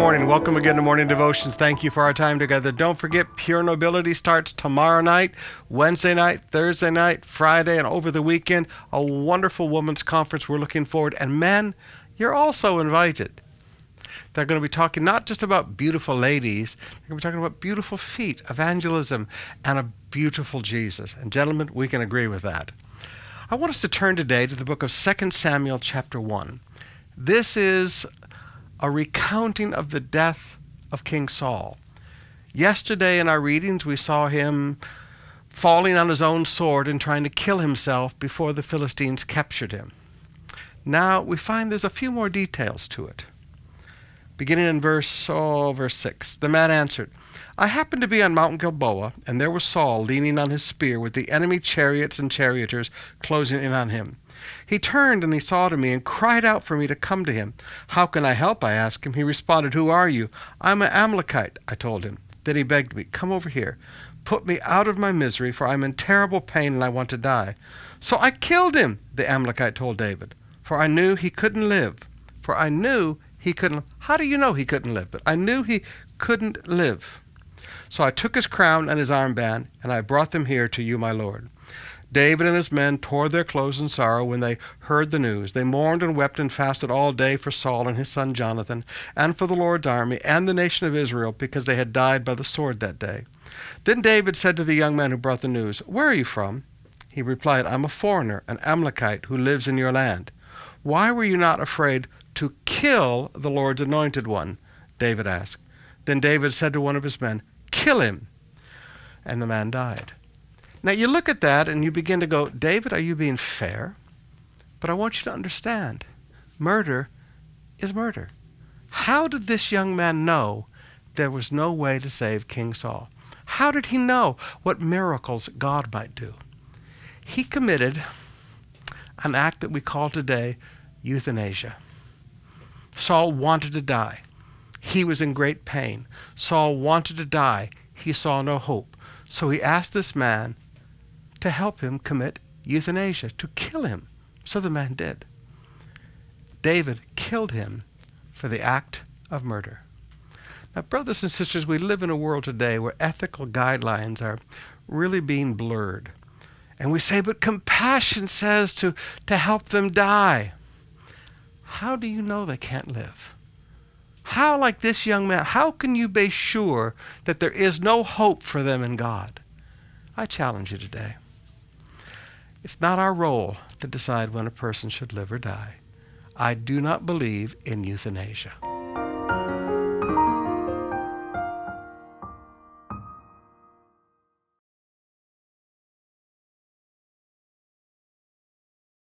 morning. Welcome again to Morning Devotions. Thank you for our time together. Don't forget, Pure Nobility starts tomorrow night, Wednesday night, Thursday night, Friday, and over the weekend. A wonderful women's conference we're looking forward. And men, you're also invited. They're going to be talking not just about beautiful ladies, they're going to be talking about beautiful feet, evangelism, and a beautiful Jesus. And gentlemen, we can agree with that. I want us to turn today to the book of 2 Samuel chapter 1. This is a recounting of the death of King Saul. Yesterday in our readings, we saw him falling on his own sword and trying to kill himself before the Philistines captured him. Now we find there's a few more details to it. Beginning in verse 6, the man answered, I happened to be on Mount Gilboa, and there was Saul leaning on his spear with the enemy chariots and charioteers closing in on him. He turned and he saw to me and cried out for me to come to him. How can I help? I asked him. He responded, Who are you? I'm an Amalekite, I told him. Then he begged me, Come over here. Put me out of my misery, for I'm in terrible pain and I want to die. So I killed him, the Amalekite told David, for I knew he couldn't live. How do you know he couldn't live? But I knew he couldn't live. So I took his crown and his armband, and I brought them here to you, my Lord. David and his men tore their clothes in sorrow when they heard the news. They mourned and wept and fasted all day for Saul and his son Jonathan, and for the Lord's army and the nation of Israel, because they had died by the sword that day. Then David said to the young man who brought the news, Where are you from? He replied, I'm a foreigner, an Amalekite, who lives in your land. Why were you not afraid to kill the Lord's anointed one? David asked. Then David said to one of his men, Kill him. And the man died. Now you look at that and you begin to go, David, are you being fair? But I want you to understand, murder is murder. How did this young man know there was no way to save King Saul? How did he know what miracles God might do? He committed an act that we call today euthanasia. Saul wanted to die. He was in great pain. Saul wanted to die. He saw no hope. So he asked this man to help him commit euthanasia, to kill him. So the man did. David killed him for the act of murder. Now, brothers and sisters, we live in a world today where ethical guidelines are really being blurred. And we say, but compassion says to help them die. How do you know they can't live? How, like this young man, how can you be sure that there is no hope for them in God? I challenge you today. It's not our role to decide when a person should live or die. I do not believe in euthanasia.